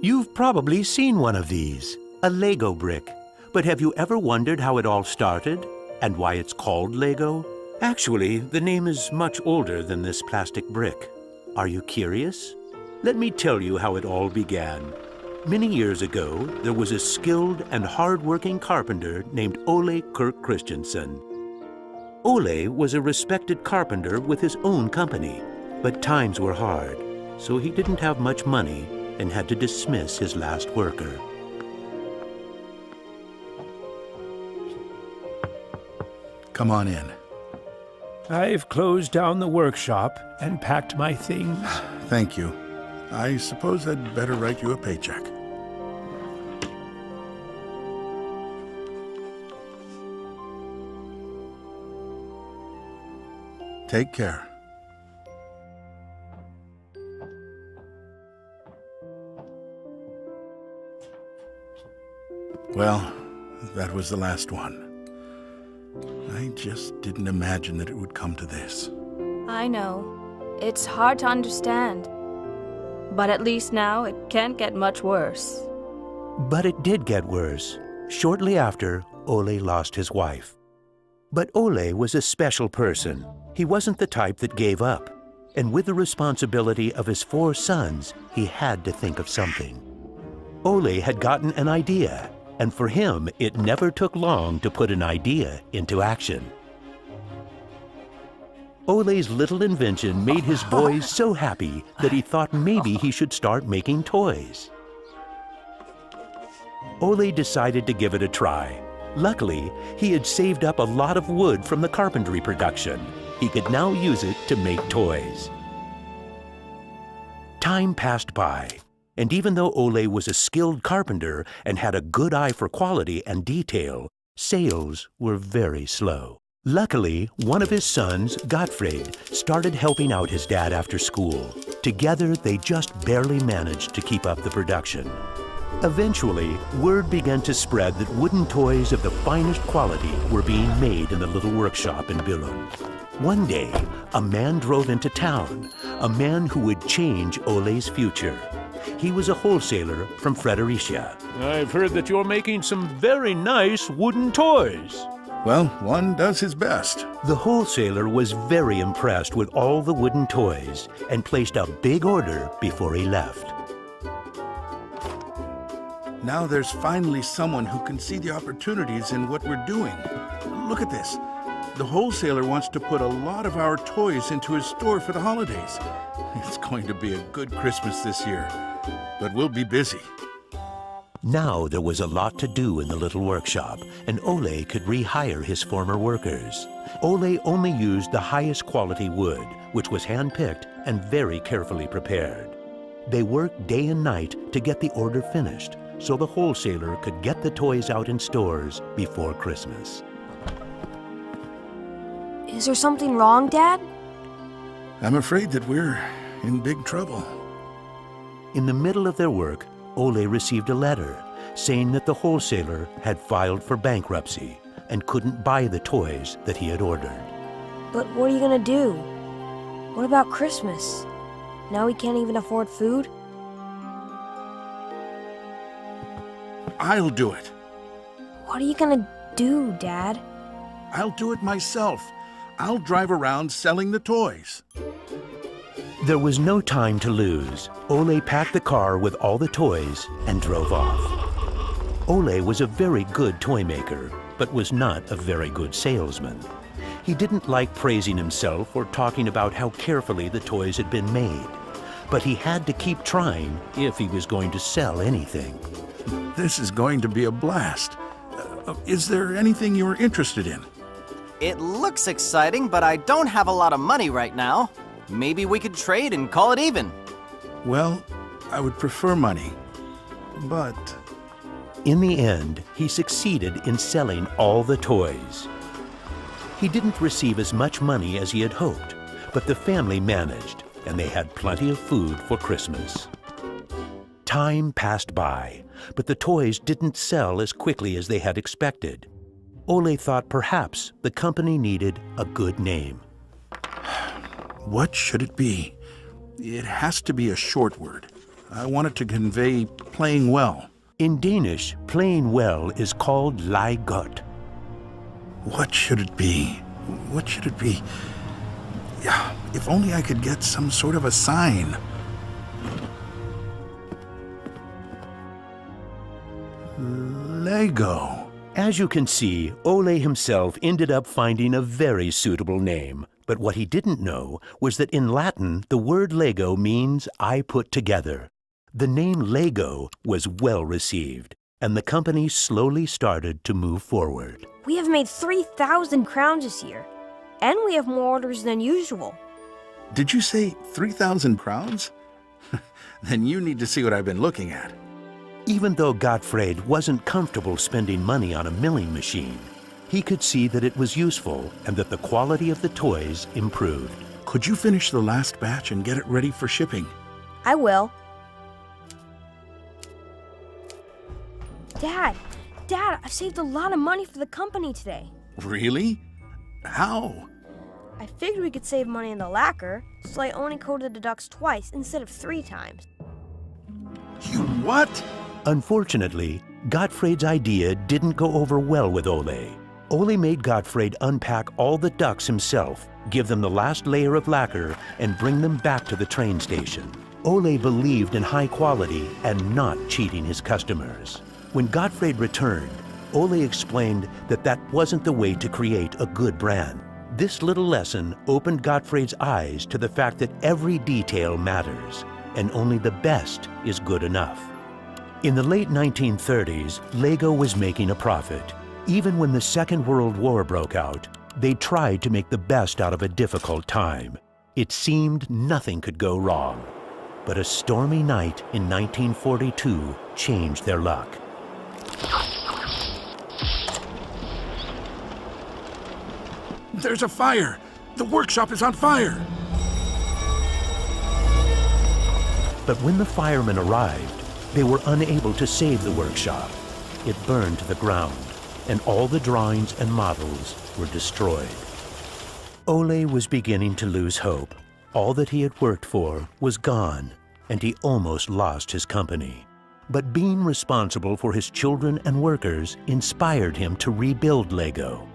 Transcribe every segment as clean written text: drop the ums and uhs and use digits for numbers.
You've probably seen one of these, a Lego brick. But have you ever wondered how it all started and why it's called Lego? Actually, the name is much older than this plastic brick. Are you curious? Let me tell you how it all began. Many years ago, there was a skilled and hard-working carpenter named Ole Kirk Christensen. Ole was a respected carpenter with his own company, but times were hard, so he didn't have much money and had to dismiss his last worker. Come on in. I've closed down the workshop and packed my things. Thank you. I suppose I'd better write you a paycheck. Take care. Well, that was the last one. I just didn't imagine that it would come to this. I know. It's hard to understand. But at least now it can't get much worse. But it did get worse. Shortly after, Ole lost his wife. But Ole was a special person. He wasn't the type that gave up. And with the responsibility of his 4 sons, he had to think of something. Ole had gotten an idea, and for him, it never took long to put an idea into action. Ole's little invention made his boys so happy that he thought maybe he should start making toys. Ole decided to give it a try. Luckily, he had saved up a lot of wood from the carpentry production. He could now use it to make toys. Time passed by, and even though Ole was a skilled carpenter and had a good eye for quality and detail, sales were very slow. Luckily, one of his sons, Gottfried, started helping out his dad after school. Together, they just barely managed to keep up the production. Eventually, word began to spread that wooden toys of the finest quality were being made in the little workshop in Billund. One day, a man drove into town, a man who would change Ole's future. He was a wholesaler from Fredericia. I've heard that you're making some very nice wooden toys. Well, one does his best. The wholesaler was very impressed with all the wooden toys and placed a big order before he left. Now there's finally someone who can see the opportunities in what we're doing. Look at this. The wholesaler wants to put a lot of our toys into his store for the holidays. It's going to be a good Christmas this year, but we'll be busy. Now there was a lot to do in the little workshop, and Ole could rehire his former workers. Ole only used the highest quality wood, which was hand-picked and very carefully prepared. They worked day and night to get the order finished, so the wholesaler could get the toys out in stores before Christmas. Is there something wrong, Dad? I'm afraid that we're in big trouble. In the middle of their work, Ole received a letter saying that the wholesaler had filed for bankruptcy and couldn't buy the toys that he had ordered. But what are you gonna do? What about Christmas? Now we can't even afford food? I'll do it. What are you gonna do, Dad? I'll do it myself. I'll drive around selling the toys. There was no time to lose. Ole packed the car with all the toys and drove off. Ole was a very good toy maker, but was not a very good salesman. He didn't like praising himself or talking about how carefully the toys had been made. But he had to keep trying if he was going to sell anything. This is going to be a blast. Is there anything you're interested in? It looks exciting, but I don't have a lot of money right now. Maybe we could trade and call it even. Well, I would prefer money, but... In the end, he succeeded in selling all the toys. He didn't receive as much money as he had hoped, but the family managed, and they had plenty of food for Christmas. Time passed by, but the toys didn't sell as quickly as they had expected. Ole thought perhaps the company needed a good name. What should it be? It has to be a short word. I want it to convey playing well. In Danish, playing well is called leg godt. What should it be? What should it be? Yeah, if only I could get some sort of a sign. Lego. As you can see, Ole himself ended up finding a very suitable name. But what he didn't know was that in Latin, the word Lego means I put together. The name Lego was well received, and the company slowly started to move forward. We have made 3,000 crowns this year, and we have more orders than usual. Did you say 3,000 crowns? Then you need to see what I've been looking at. Even though Gottfried wasn't comfortable spending money on a milling machine, he could see that it was useful and that the quality of the toys improved. Could you finish the last batch and get it ready for shipping? I will. Dad, I've saved a lot of money for the company today. Really? How? I figured we could save money in the lacquer, so I only coated the ducks twice instead of 3 times. You what? Unfortunately, Gottfried's idea didn't go over well with Ole. Ole made Gottfried unpack all the ducks himself, give them the last layer of lacquer, and bring them back to the train station. Ole believed in high quality and not cheating his customers. When Gottfried returned, Ole explained that that wasn't the way to create a good brand. This little lesson opened Gottfried's eyes to the fact that every detail matters, and only the best is good enough. In the late 1930s, Lego was making a profit. Even when the Second World War broke out, they tried to make the best out of a difficult time. It seemed nothing could go wrong. But a stormy night in 1942 changed their luck. There's a fire! The workshop is on fire! But when the firemen arrived, they were unable to save the workshop. It burned to the ground, and all the drawings and models were destroyed. Ole was beginning to lose hope. All that he had worked for was gone, and he almost lost his company. But being responsible for his children and workers inspired him to rebuild Lego.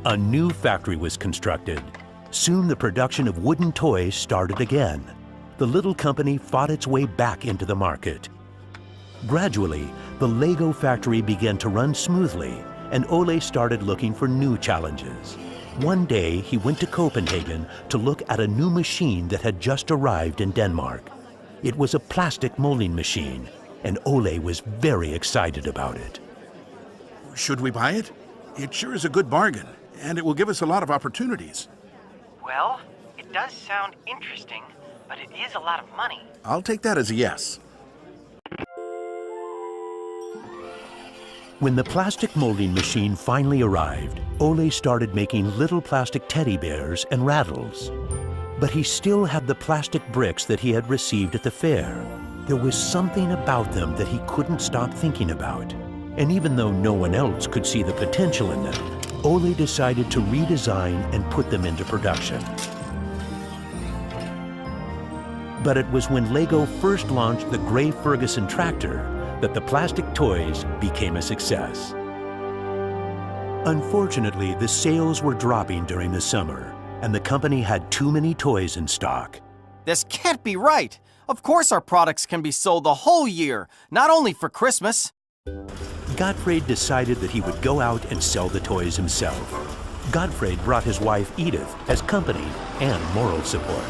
A new factory was constructed. Soon the production of wooden toys started again. The little company fought its way back into the market. Gradually, the Lego factory began to run smoothly, and Ole started looking for new challenges. One day, he went to Copenhagen to look at a new machine that had just arrived in Denmark. It was a plastic molding machine, and Ole was very excited about it. Should we buy it? It sure is a good bargain, and it will give us a lot of opportunities. Well, it does sound interesting, but it is a lot of money. I'll take that as a yes. When the plastic molding machine finally arrived, Ole started making little plastic teddy bears and rattles. But he still had the plastic bricks that he had received at the fair. There was something about them that he couldn't stop thinking about. And even though no one else could see the potential in them, Ole decided to redesign and put them into production. But it was when Lego first launched the Gray Ferguson tractor that the plastic toys became a success. Unfortunately, the sales were dropping during the summer, and the company had too many toys in stock. This can't be right. Of course our products can be sold the whole year, not only for Christmas. Gottfried decided that he would go out and sell the toys himself. Gottfried brought his wife Edith as company and moral support.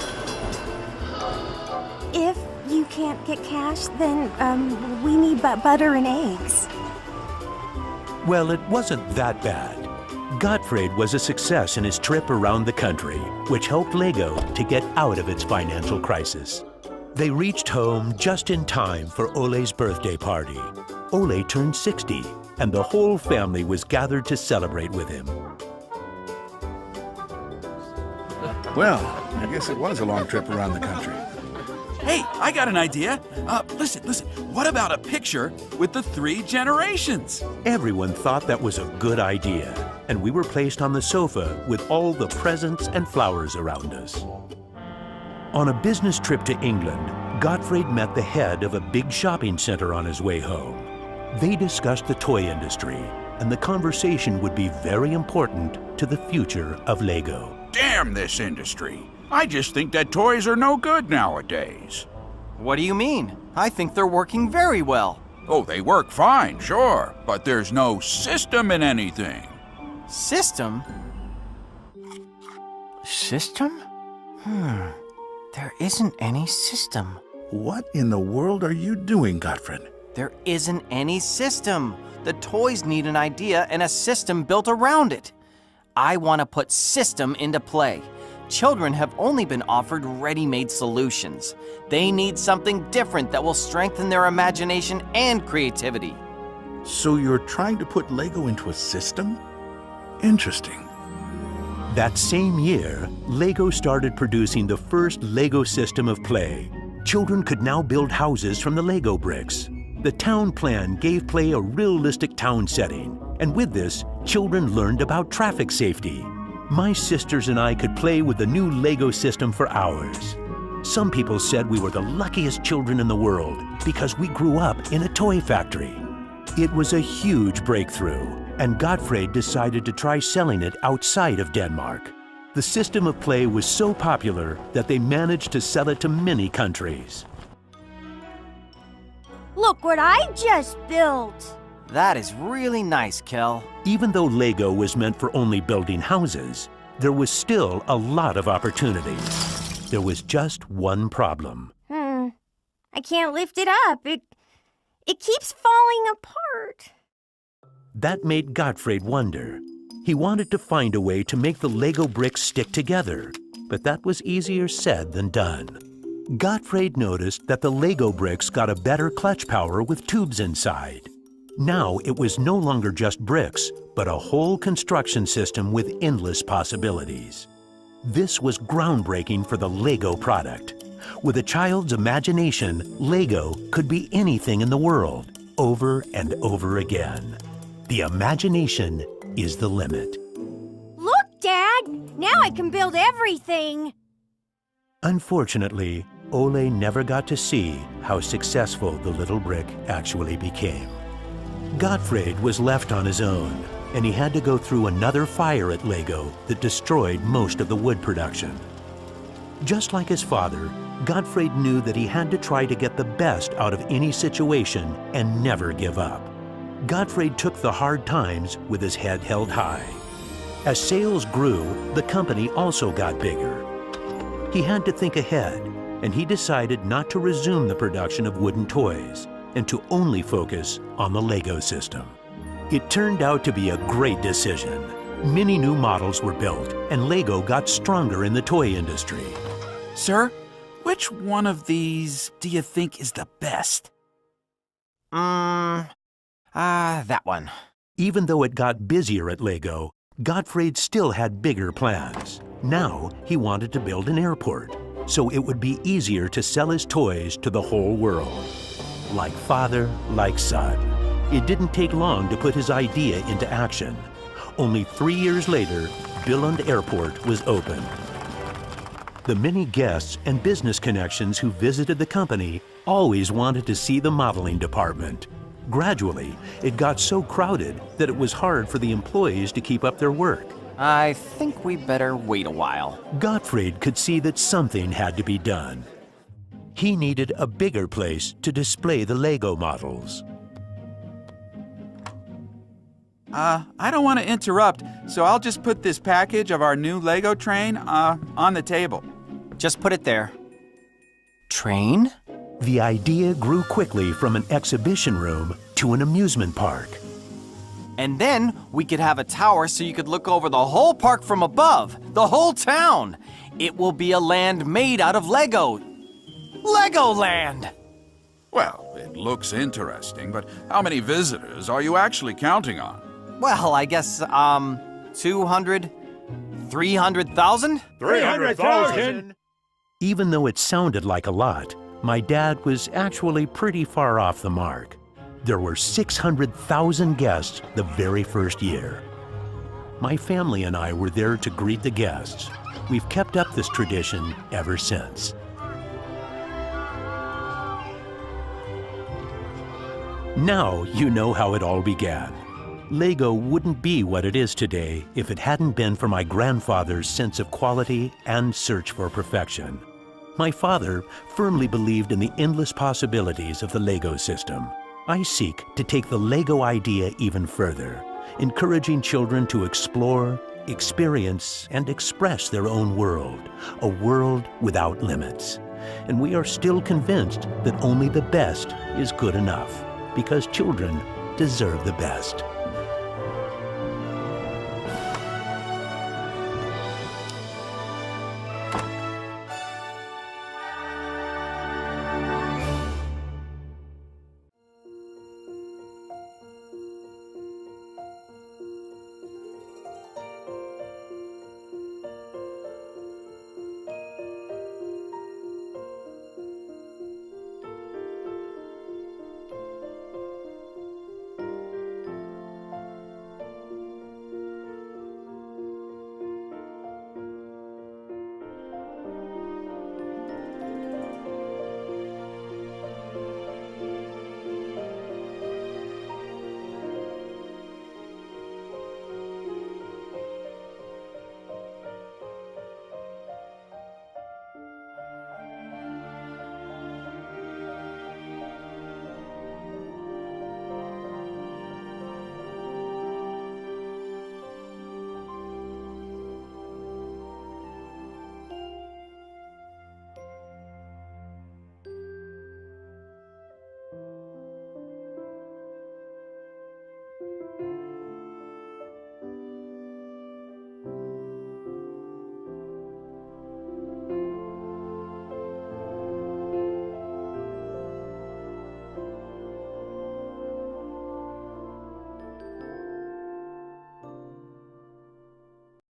If you can't get cash, then we need butter and eggs. Well, it wasn't that bad. Gottfried was a success in his trip around the country, which helped Lego to get out of its financial crisis. They reached home just in time for Ole's birthday party. Ole turned 60, and the whole family was gathered to celebrate with him. Well, I guess it was a long trip around the country. Hey, I got an idea. Listen. What about a picture with the 3 generations? Everyone thought that was a good idea, and we were placed on the sofa with all the presents and flowers around us. On a business trip to England, Gottfried met the head of a big shopping center on his way home. They discussed the toy industry, and the conversation would be very important to the future of Lego. Damn this industry. I just think that toys are no good nowadays. What do you mean? I think they're working very well. Oh, they work fine, sure, but there's no system in anything. System? System? There isn't any system. What in the world are you doing, Gottfried? There isn't any system. The toys need an idea and a system built around it. I want to put system into play. Children have only been offered ready-made solutions. They need something different that will strengthen their imagination and creativity. So you're trying to put Lego into a system? Interesting. That same year, Lego started producing the first Lego system of play. Children could now build houses from the Lego bricks. The town plan gave play a realistic town setting, and with this, children learned about traffic safety. My sisters and I could play with the new Lego system for hours. Some people said we were the luckiest children in the world because we grew up in a toy factory. It was a huge breakthrough, and Gottfried decided to try selling it outside of Denmark. The system of play was so popular that they managed to sell it to many countries. Look what I just built! That is really nice, Kel. Even though Lego was meant for only building houses, there was still a lot of opportunities. There was just one problem. I can't lift it up. It keeps falling apart. That made Gottfried wonder. He wanted to find a way to make the Lego bricks stick together, but that was easier said than done. Gottfried noticed that the Lego bricks got a better clutch power with tubes inside. Now it was no longer just bricks, but a whole construction system with endless possibilities. This was groundbreaking for the Lego product. With a child's imagination, Lego could be anything in the world, over and over again. The imagination is the limit. Look, Dad! Now I can build everything! Unfortunately, Ole never got to see how successful the little brick actually became. Gottfried was left on his own, and he had to go through another fire at Lego that destroyed most of the wood production. Just like his father, Gottfried knew that he had to try to get the best out of any situation and never give up. Gottfried took the hard times with his head held high. As sales grew, the company also got bigger. He had to think ahead, and he decided not to resume the production of wooden toys and to only focus on the Lego system. It turned out to be a great decision. Many new models were built, and Lego got stronger in the toy industry. Sir, which one of these do you think is the best? That one. Even though it got busier at Lego, Gottfried still had bigger plans. Now he wanted to build an airport, so it would be easier to sell his toys to the whole world. Like father, like son. It didn't take long to put his idea into action. Only 3 years later, Billund Airport was opened. The many guests and business connections who visited the company always wanted to see the modeling department. Gradually, it got so crowded that it was hard for the employees to keep up their work. I think we better wait a while. Gottfried could see that something had to be done. He needed a bigger place to display the Lego models. I don't want to interrupt, so I'll just put this package of our new Lego train on the table. Just put it there. Train? The idea grew quickly from an exhibition room to an amusement park. And then we could have a tower so you could look over the whole park from above, the whole town. It will be a land made out of Lego. Legoland! Well, it looks interesting, but how many visitors are you actually counting on? Well, I guess, 200, 300,000? 300,000! Even though it sounded like a lot, my dad was actually pretty far off the mark. There were 600,000 guests the very first year. My family and I were there to greet the guests. We've kept up this tradition ever since. Now you know how it all began. Lego wouldn't be what it is today if it hadn't been for my grandfather's sense of quality and search for perfection. My father firmly believed in the endless possibilities of the Lego system. I seek to take the Lego idea even further, encouraging children to explore, experience, and express their own world, a world without limits. And we are still convinced that only the best is good enough, because children deserve the best.